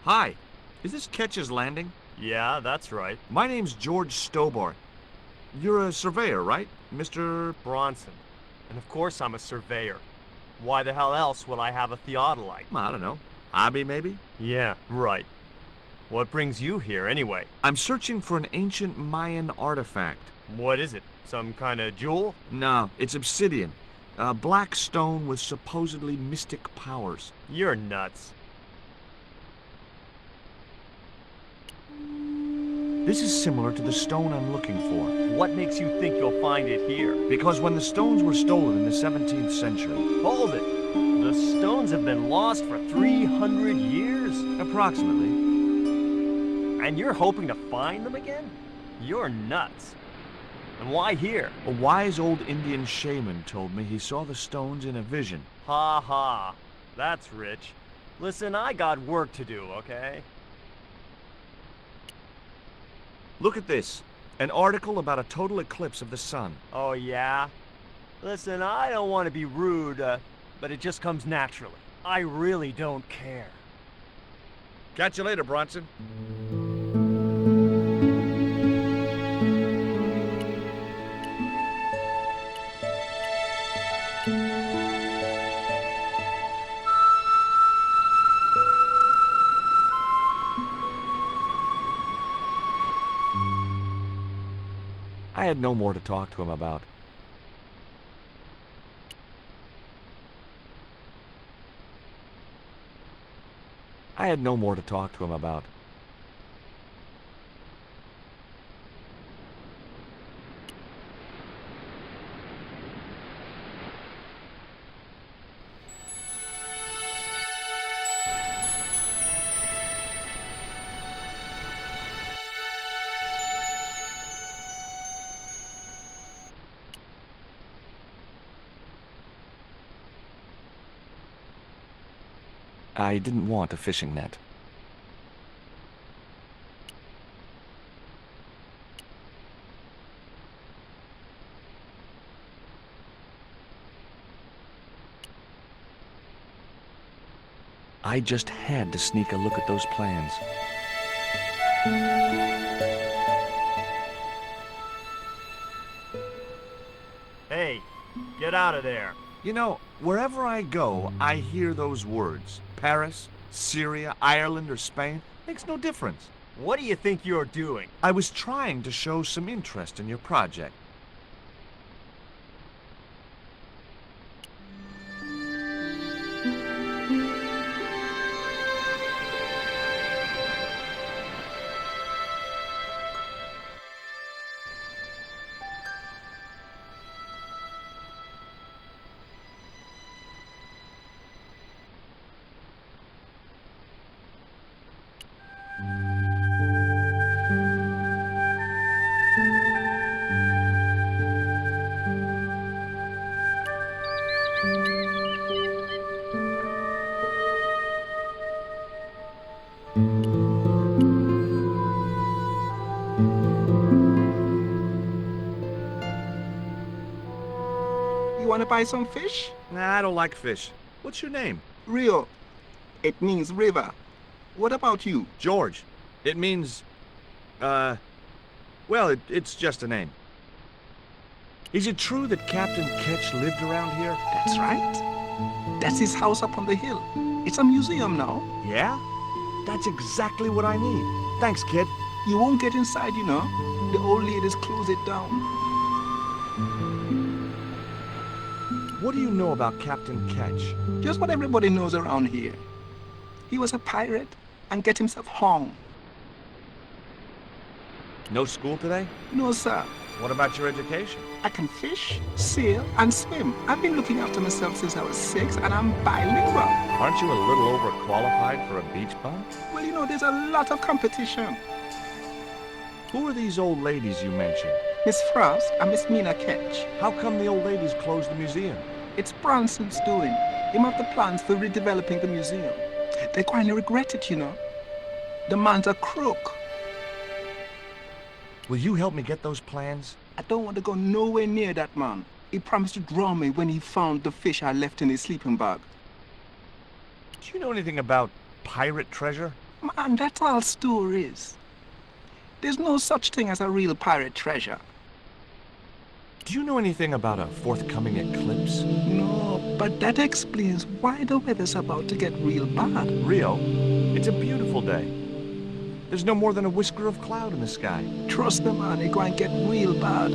Hi, is this Ketch's Landing? Yeah, that's right. My name's George Stobart. You're a surveyor, right, Mr. Bronson. And of course I'm a surveyor. Why the hell else would I have a theodolite? I don't know, hobby maybe? Yeah, right. What brings you here anyway? I'm searching for an ancient Mayan artifact. What is it? Some kind of jewel? No, it's obsidian. A black stone with supposedly mystic powers. You're nuts. This is similar to the stone I'm looking for. What makes you think you'll find it here? Because when the stones were stolen in the 17th century... Hold it! The stones have been lost for 300 years? Approximately. And you're hoping to find them again? You're nuts. And why here? A wise old Indian shaman told me he saw the stones in a vision. Ha ha. That's rich. Listen, I got work to do, okay? Look at this. An article about a total eclipse of the sun. Oh, yeah? Listen, I don't want to be rude, but it just comes naturally. I really don't care. Catch you later, Bronson. I had no more to talk to him about. I had no more to talk to him about. I didn't want a fishing net. I just had to sneak a look at those plans. Hey, get out of there. You know, wherever I go, I hear those words. Paris, Syria, Ireland, or Spain. Makes no difference. What do you think you're doing? I was trying to show some interest in your project. You want to buy some fish? Nah, I don't like fish. What's your name? Rio. It means river. What about you? George. It means, well, it's just a name. Is it true that Captain Ketch lived around here? That's right. That's his house up on the hill. It's a museum now. Yeah? That's exactly what I need. Thanks, kid. You won't get inside, you know. The old ladies close it down. What do you know about Captain Ketch? Just what everybody knows around here. He was a pirate and get himself hung. No school today? No, sir. What about your education? I can fish, sail, and swim. I've been looking after myself since I was 6, and I'm bilingual. Aren't you a little overqualified for a beach bum? Well, you know, there's a lot of competition. Who are these old ladies you mentioned? Miss Frost and Miss Mina Ketch. How come the old ladies closed the museum? It's Bronson's doing. Him have the plans for redeveloping the museum. They quietly regret it, you know. The man's a crook. Will you help me get those plans? I don't want to go nowhere near that man. He promised to draw me when he found the fish I left in his sleeping bag. Do you know anything about pirate treasure? Man, that's all stories. There's no such thing as a real pirate treasure. Do you know anything about a forthcoming eclipse? No, but that explains why the weather's about to get real bad. Rio, it's a beautiful day. There's no more than a whisker of cloud in the sky. Trust the man, it's going to get real bad.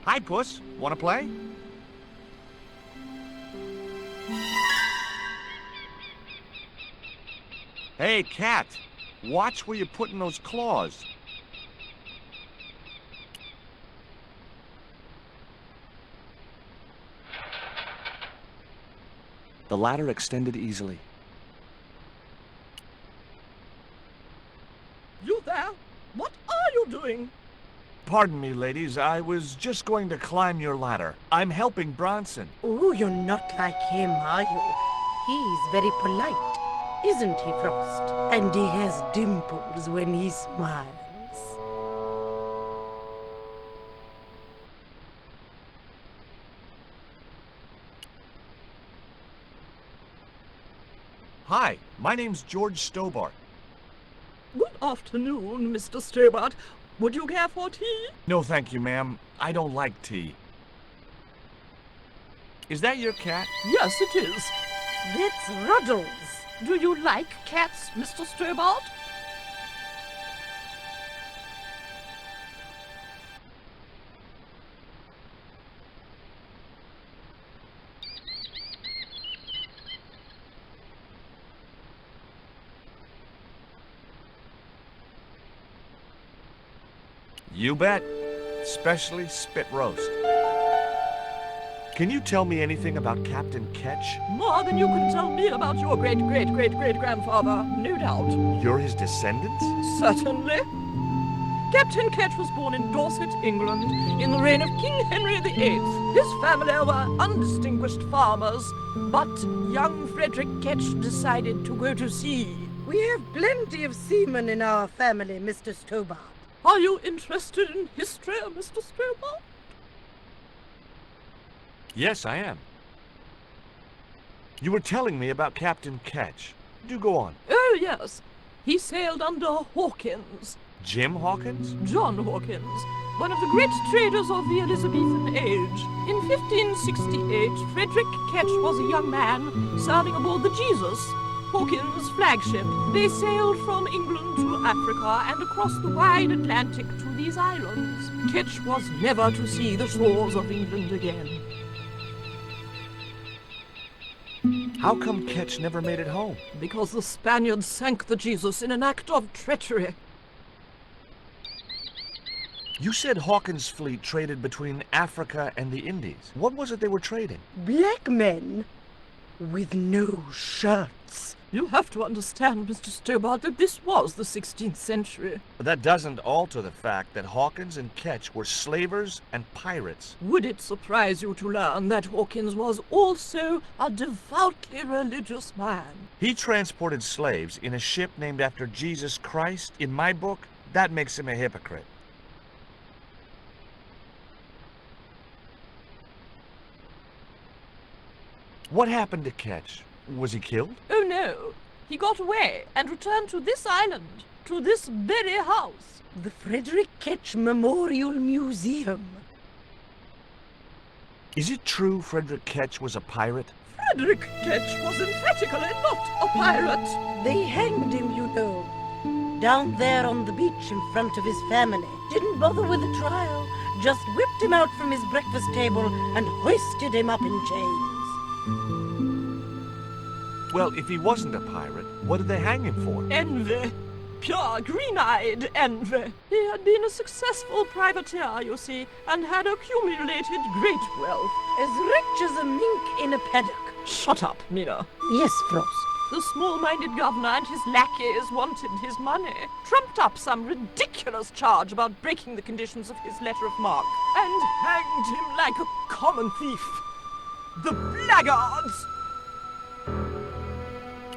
Hi, Puss. Wanna play? Hey, cat. Watch where you're putting those claws. The ladder extended easily. You there? What are you doing? Pardon me, ladies. I was just going to climb your ladder. I'm helping Bronson. Oh, you're not like him, are you? He's very polite, isn't he, Frost? And he has dimples when he smiles. Hi, my name's George Stobart. Good afternoon, Mr. Stobart. Would you care for tea? No, thank you, ma'am. I don't like tea. Is that your cat? Yes, it is. That's Ruddles. Do you like cats, Mr. Stobart? You bet. Especially spit roast. Can you tell me anything about Captain Ketch? More than you can tell me about your great-great-great-great-grandfather, no doubt. You're his descendants? Certainly. Captain Ketch was born in Dorset, England, in the reign of King Henry VIII. His family were undistinguished farmers, but young Frederick Ketch decided to go to sea. We have plenty of seamen in our family, Mr. Stobart. Are you interested in history, Mr. Stobart? Yes, I am. You were telling me about Captain Ketch. Do go on. Oh, yes. He sailed under Hawkins. Jim Hawkins? John Hawkins, one of the great traders of the Elizabethan age. In 1568, Frederick Ketch was a young man sailing aboard the Jesus, Hawkins' flagship. They sailed from England to Africa and across the wide Atlantic to these islands. Ketch was never to see the shores of England again. How come Ketch never made it home? Because the Spaniards sank the Jesus in an act of treachery. You said Hawkins' fleet traded between Africa and the Indies. What was it they were trading? Black men with no shirts. You have to understand, Mr. Stobart, that this was the 16th century. But that doesn't alter the fact that Hawkins and Ketch were slavers and pirates. Would it surprise you to learn that Hawkins was also a devoutly religious man? He transported slaves in a ship named after Jesus Christ. In my book, that makes him a hypocrite. What happened to Ketch? Was he killed? Oh no, he got away and returned to this island, to this very house. The Frederick Ketch Memorial Museum. Is it true Frederick Ketch was a pirate? Frederick Ketch was emphatically not a pirate. They hanged him, you know, down there on the beach in front of his family. Didn't bother with a trial, just whipped him out from his breakfast table and hoisted him up in chains. Well, if he wasn't a pirate, what did they hang him for? Envy. Pure green-eyed envy. He had been a successful privateer, you see, and had accumulated great wealth. As rich as a mink in a paddock. Shut up, Mina. Yes, Frost. The small-minded governor and his lackeys wanted his money, trumped up some ridiculous charge about breaking the conditions of his letter of marque, and hanged him like a common thief. The blackguards!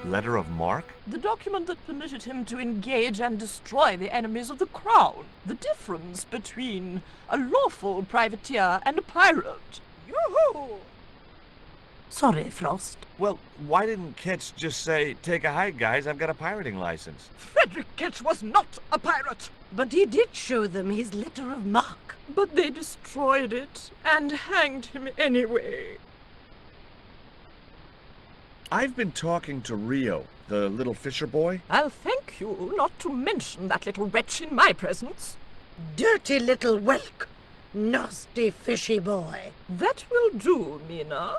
Letter of marque? The document that permitted him to engage and destroy the enemies of the crown. The difference between a lawful privateer and a pirate. Yoo-hoo! Sorry, Frost. Well, why didn't Ketch just say, take a hike, guys, I've got a pirating license? Frederick Ketch was not a pirate! But he did show them his letter of marque. But they destroyed it and hanged him anyway. I've been talking to Rio, the little fisher boy. I'll thank you not to mention that little wretch in my presence. Dirty little whelk. Nasty fishy boy. That will do, Mina.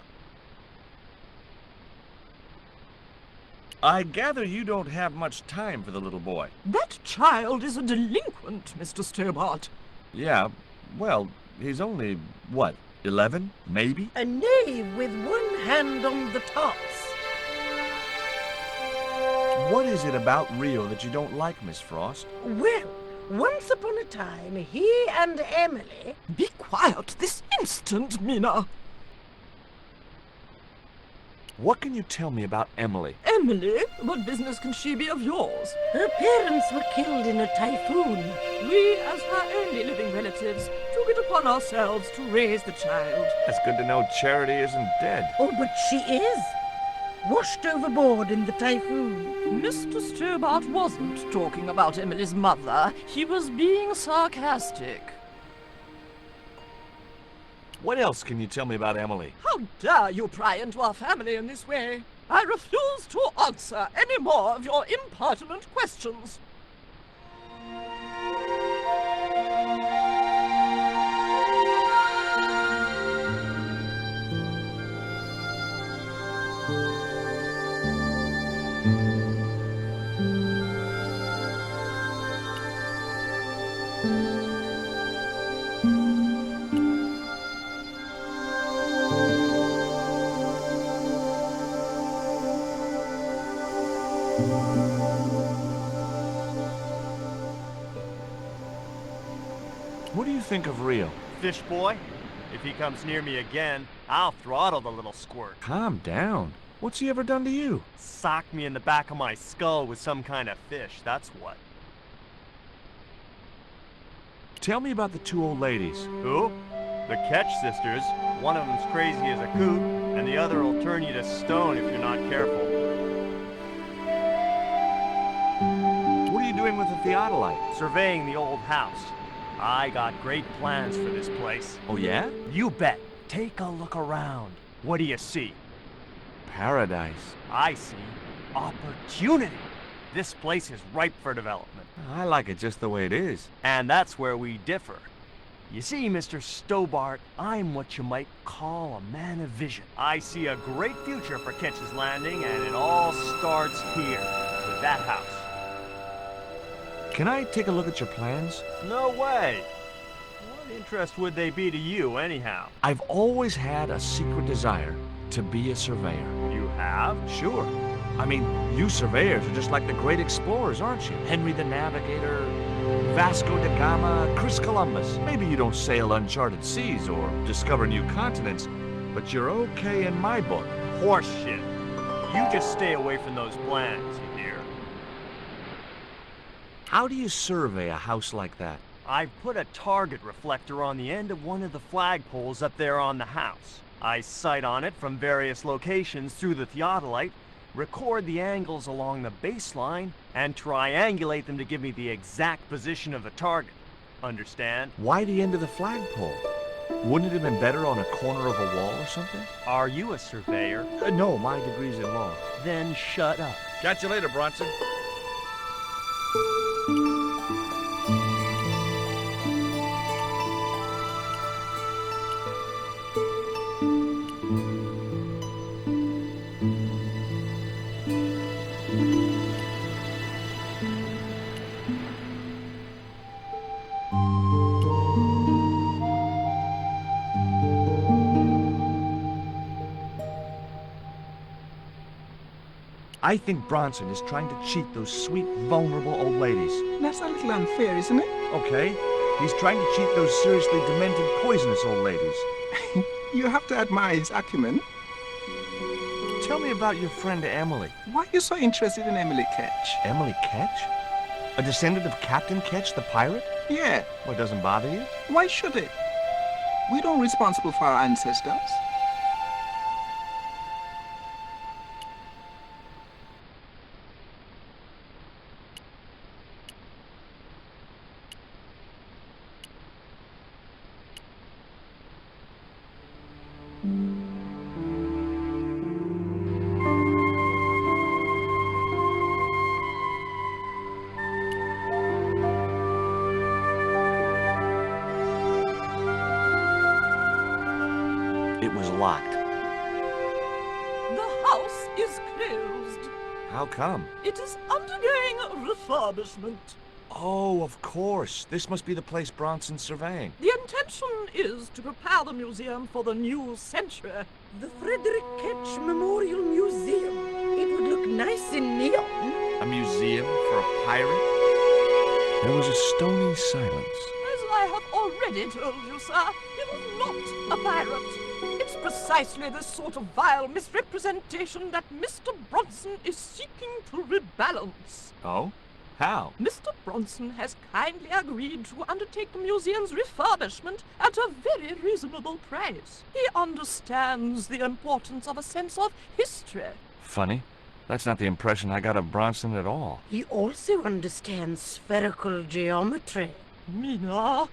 I gather you don't have much time for the little boy. That child is a delinquent, Mr. Stobart. Yeah, well, he's only, what, 11, maybe? A knave with one hand on the tops. What is it about Rio that you don't like, Miss Frost? Well, once upon a time, he and Emily... Be quiet this instant, Mina. What can you tell me about Emily? Emily? What business can she be of yours? Her parents were killed in a typhoon. We, as her only living relatives, took it upon ourselves to raise the child. It's good to know Charity isn't dead. Oh, but she is. Washed overboard in the typhoon. Mr. Stobart wasn't talking about Emily's mother. He was being sarcastic. What else can you tell me about Emily? How dare you pry into our family in this way? I refuse to answer any more of your impertinent questions. What do you think of Rio? Fish boy? If he comes near me again, I'll throttle the little squirt. Calm down. What's he ever done to you? Sock me in the back of my skull with some kind of fish, that's what. Tell me about the two old ladies. Who? The Ketch sisters. One of them's crazy as a coot, and the other will turn you to stone if you're not careful. What are you doing with the theodolite? Surveying the old house. I got great plans for this place. Oh, yeah? You bet. Take a look around. What do you see? Paradise. I see opportunity. This place is ripe for development. I like it just the way it is. And that's where we differ. You see, Mr. Stobart, I'm what you might call a man of vision. I see a great future for Ketch's Landing, and it all starts here, with that house. Can I take a look at your plans? No way. What interest would they be to you, anyhow? I've always had a secret desire to be a surveyor. You have? Sure. I mean, you surveyors are just like the great explorers, aren't you? Henry the Navigator, Vasco da Gama, Chris Columbus. Maybe you don't sail uncharted seas or discover new continents, but you're okay in my book. Horseshit. You just stay away from those plans, you hear? How do you survey a house like that? I've put a target reflector on the end of one of the flagpoles up there on the house. I sight on it from various locations through the theodolite, record the angles along the baseline, and triangulate them to give me the exact position of the target. Understand? Why the end of the flagpole? Wouldn't it have been better on a corner of a wall or something? Are you a surveyor? No, my degree's in law. Then shut up. Catch you later, Bronson. I think Bronson is trying to cheat those sweet, vulnerable old ladies. That's a little unfair, isn't it? Okay, he's trying to cheat those seriously demented, poisonous old ladies. You have to admire his acumen. Tell me about your friend Emily. Why are you so interested in Emily Ketch? Emily Ketch? A descendant of Captain Ketch, the pirate? Yeah, What, doesn't bother you? why should it? We don't responsible for our ancestors. It was locked. The house is closed. How come? It is undergoing refurbishment. Oh, of course. This must be the place Bronson's surveying. The intention is to prepare the museum for the new century. The Frederick Ketch Memorial Museum. It would look nice in neon. A museum for a pirate? There was a stony silence. As I have already told you, sir, it was not a pirate. It's precisely this sort of vile misrepresentation that Mr. Bronson is seeking to rebalance. Oh? How? Mr. Bronson has kindly agreed to undertake the museum's refurbishment at a very reasonable price. He understands the importance of a sense of history. Funny. That's not the impression I got of Bronson at all. He also understands spherical geometry. Mina?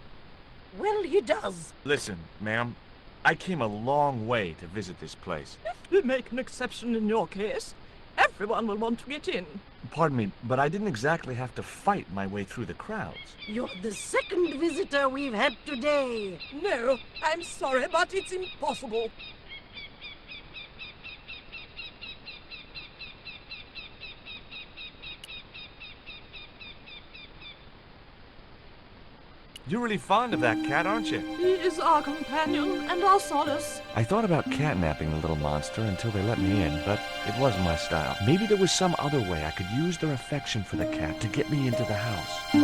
Well, he does. Listen, ma'am. I came a long way to visit this place. If we make an exception in your case, everyone will want to get in. Pardon me, but I didn't exactly have to fight my way through the crowds. You're the second visitor we've had today. No, I'm sorry, but it's impossible. You're really fond of that cat, aren't you? He is our companion and our solace. I thought about catnapping the little monster until they let me in, but it wasn't my style. Maybe there was some other way I could use their affection for the cat to get me into the house.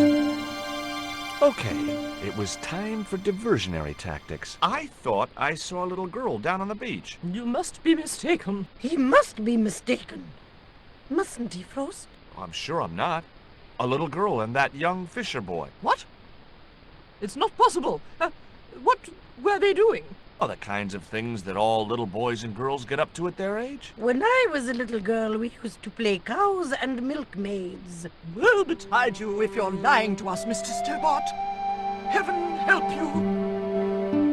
Okay, it was time for diversionary tactics. I thought I saw a little girl down on the beach. You must be mistaken. He must be mistaken. Mustn't he, Frost? I'm sure I'm not. A little girl and that young fisher boy. What? It's not possible. What were they doing? Oh, the kinds of things that all little boys and girls get up to at their age. When I was a little girl, we used to play cows and milkmaids. Woe betide you if you're lying to us, Mr. Stobart. Heaven help you.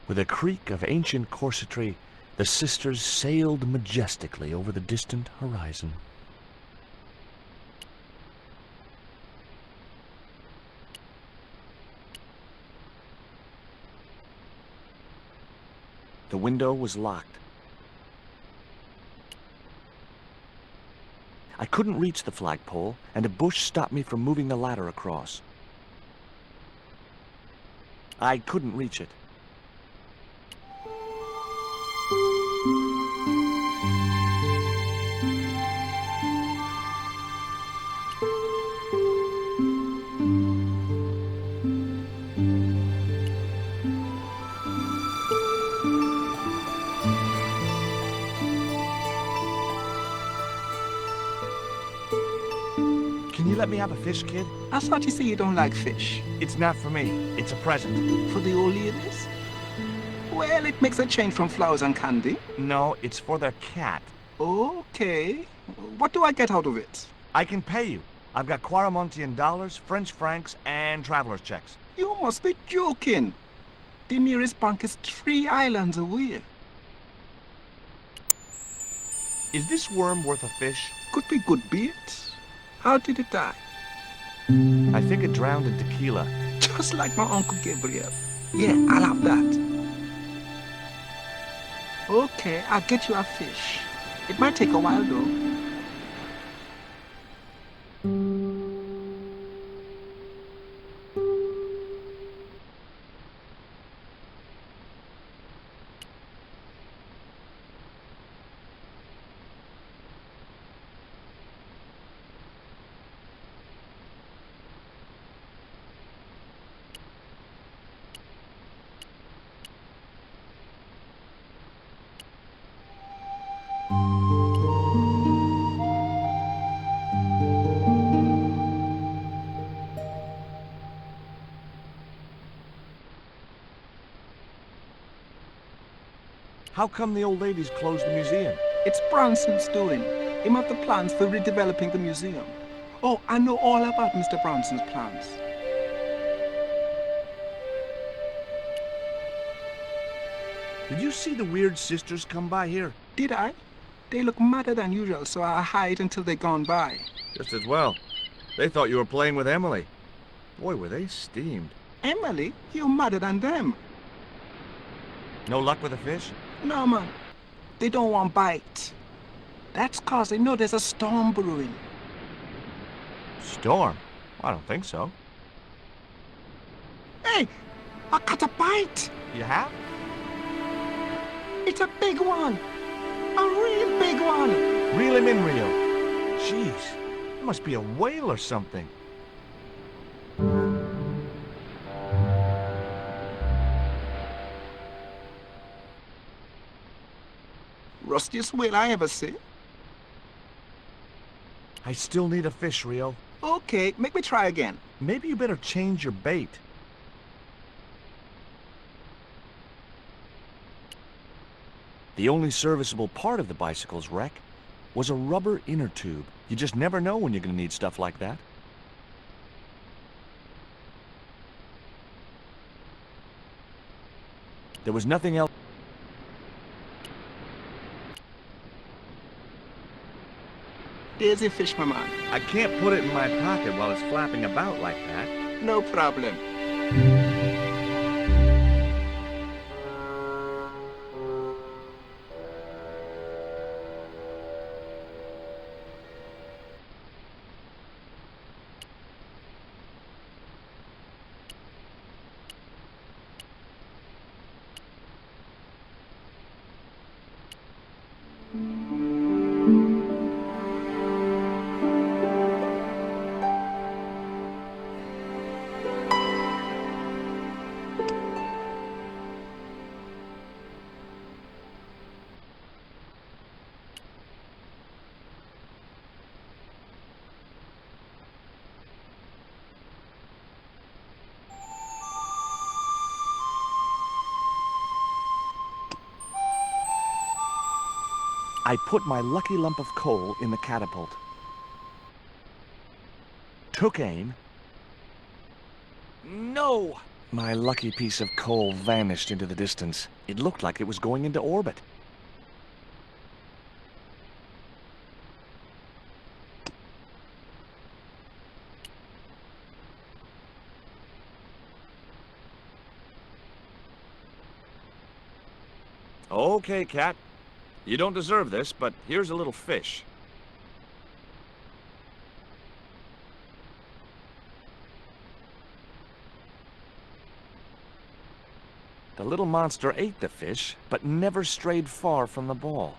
With a creak of ancient corsetry, the sisters sailed majestically over the distant horizon. The window was locked. I couldn't reach the flagpole, and a bush stopped me from moving the ladder across. I couldn't reach it. Can you let me have a fish, kid? I thought you say you don't like fish. It's not for me. It's a present. For the old ladies? Well, it makes a change from flowers and candy. No, it's for their cat. Okay. What do I get out of it? I can pay you. I've got Quaramontian dollars, French francs, and traveler's checks. You must be joking. The nearest bank is 3 islands away. Is this worm worth a fish? Could be good bait. How did it die? I think it drowned in tequila. Just like my Uncle Gabriel. Yeah, I'll have that. Okay, I'll get you a fish. It might take a while though. How come the old ladies closed the museum? It's Bronson's doing. Him have the plans for redeveloping the museum. Oh, I know all about Mr. Bronson's plans. Did you see the weird sisters come by here? Did I? They look madder than usual, so I hide until they're gone by. Just as well. They thought you were playing with Emily. Boy, were they steamed. Emily, you're madder than them. No luck with the fish? No, man. They don't want bite. That's 'cause they know there's a storm brewing. Storm? I don't think so. Hey, I caught a bite. You have? It's a big one. A real big one. Reel him in, Rio. Jeez, it must be a whale or something. Rustiest whale I ever see. I still need a fish, Rio. Okay, make me try again. Maybe you better change your bait. The only serviceable part of the bicycle's wreck was a rubber inner tube. You just never know when you're going to need stuff like that. There was nothing else. There's a fish, my man. I can't put it in my pocket while it's flapping about like that. No problem. I put my lucky lump of coal in the catapult. Took aim. No! My lucky piece of coal vanished into the distance. It looked like it was going into orbit. Okay, Cat. You don't deserve this, but here's a little fish. The little monster ate the fish, but never strayed far from the ball.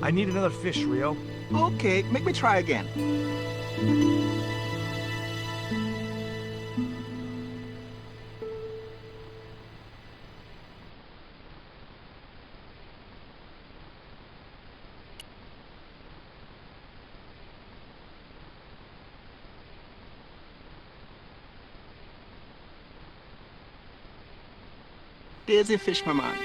I need another fish, Rio. Okay, make me try again. There's a fish, my man.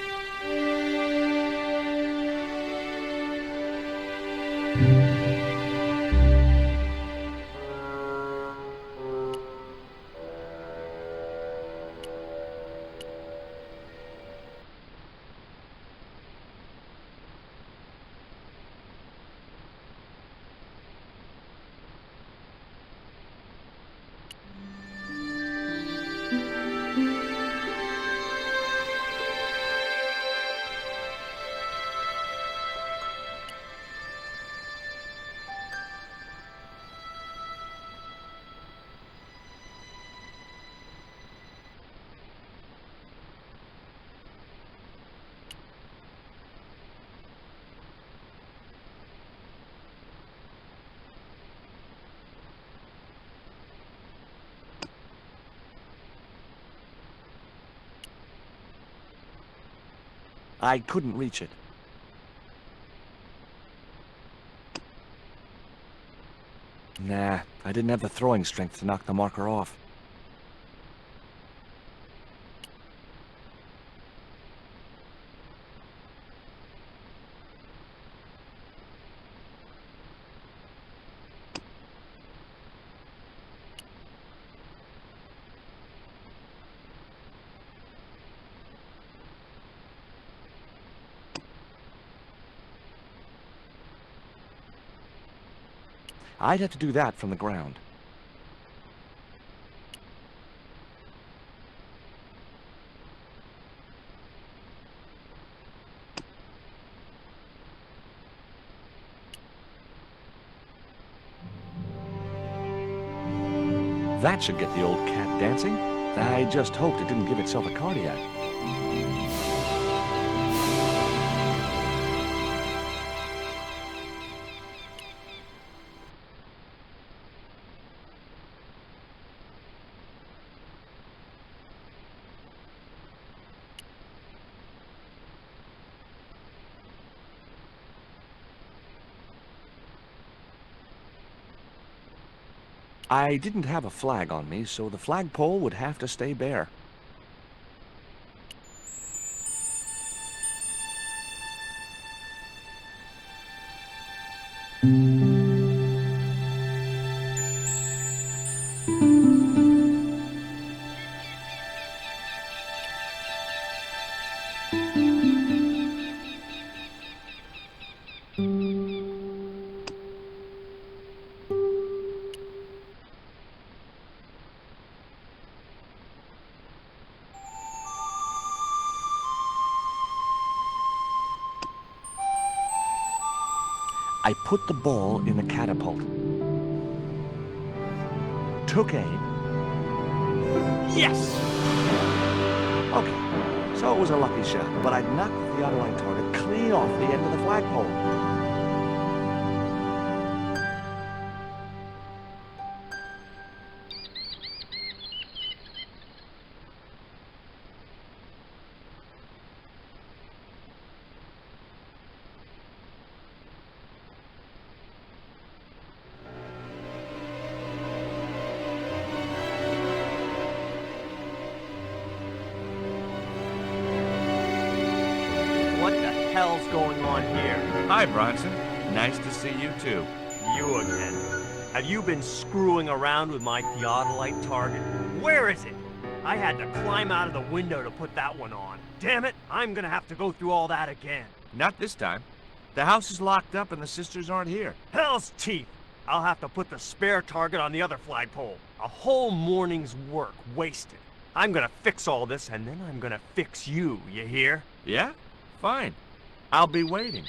I couldn't reach it. Nah, I didn't have the throwing strength to knock the marker off. I'd have to do that from the ground. That should get the old cat dancing. I just hoped it didn't give itself a cardiac. I didn't have a flag on me, so the flagpole would have to stay bare. I put the ball in the catapult. Took aim. Yes! Okay, so it was a lucky shot, but I knocked the theodolite target clean off the end of the flagpole. What the hell's going on here? Hi, Bronson. Nice to see you, too. You again. Have you been screwing around with my theodolite target? Where is it? I had to climb out of the window to put that one on. Damn it, I'm gonna have to go through all that again. Not this time. The house is locked up and the sisters aren't here. Hell's teeth! I'll have to put the spare target on the other flagpole. A whole morning's work wasted. I'm gonna fix all this and then I'm gonna fix you, you hear? Yeah? Fine. I'll be waiting.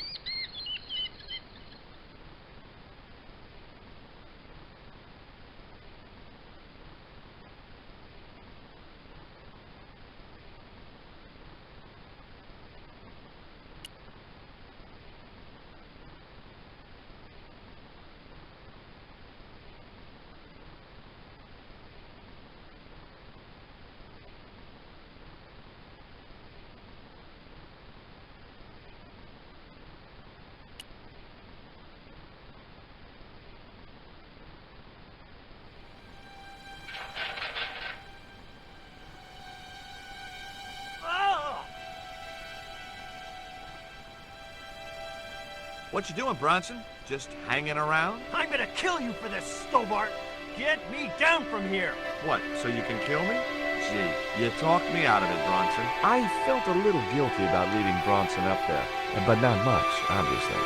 What you doing, Bronson? Just hanging around? I'm gonna kill you for this, Stobart! Get me down from here! What, so you can kill me? Gee, you talked me out of it, Bronson. I felt a little guilty about leaving Bronson up there, but not much, obviously.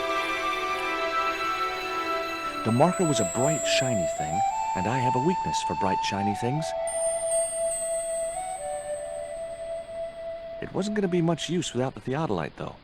The marker was a bright, shiny thing, and I have a weakness for bright, shiny things. It wasn't going to be much use without the theodolite, though.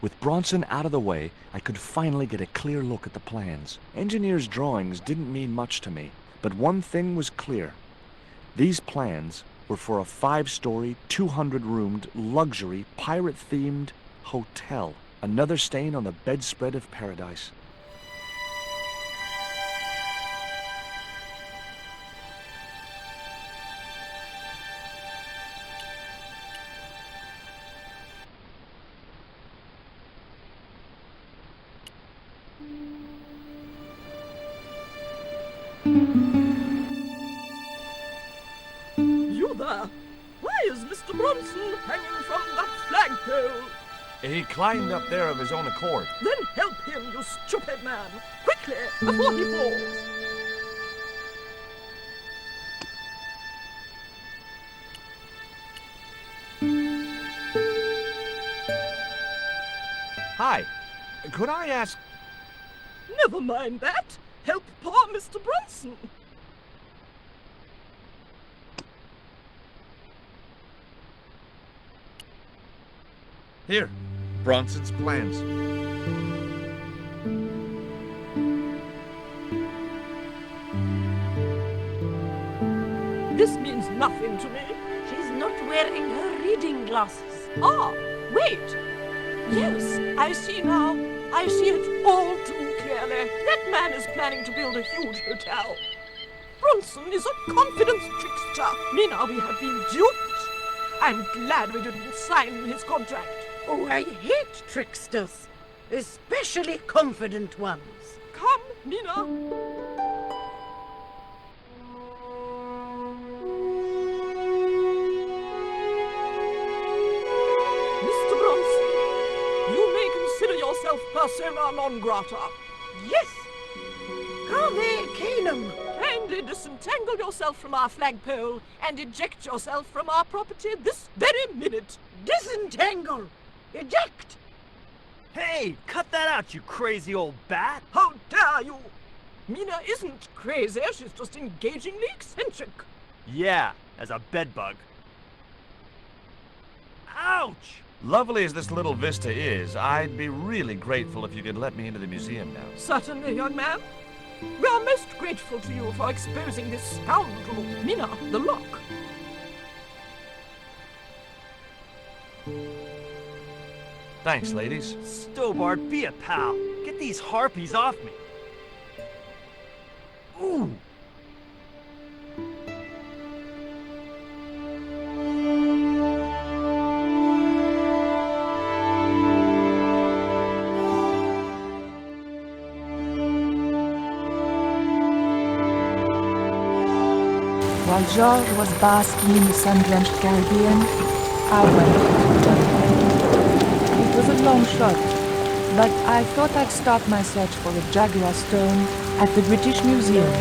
With Bronson out of the way, I could finally get a clear look at the plans. Engineers' drawings didn't mean much to me, but one thing was clear. These plans were for a 5-story, 200-roomed, luxury, pirate-themed hotel. Another stain on the bedspread of paradise. You there? Why is Mr. Bronson hanging from that flagpole? He climbed up there of his own accord. Then help him, you stupid man! Quickly, before he falls! Hi. Could I ask... Never mind that. Help poor Mr. Bronson. Here, Bronson's plans. This means nothing to me. She's not wearing her reading glasses. Ah, wait. Yes, I see now. I see it all too clearly. That man is planning to build a huge hotel. Bronson is a confidence trickster. Mina, we have been duped. I'm glad we didn't sign his contract. Oh, I hate tricksters, especially confident ones. Come, Mina. Mr. Bronson, you may consider yourself persona non grata. Yes, Cave Canum. Kindly disentangle yourself from our flagpole and eject yourself from our property this very minute. Disentangle. Eject. Hey, cut that out, you crazy old bat! How dare you! Mina isn't crazy, she's just engagingly eccentric. Yeah, as a bedbug. Ouch! Lovely as this little vista is, I'd be really grateful if you could let me into the museum now. Certainly, young man. We are most grateful to you for exposing this scoundrel, Mina the Lock. Thanks, ladies. Stobart, be a pal. Get these harpies off me. Ooh! While George was basking in the sun-drenched Caribbean, I went to the jungle. It was a long shot, but I thought I'd start my search for the Jaguar stone at the British Museum.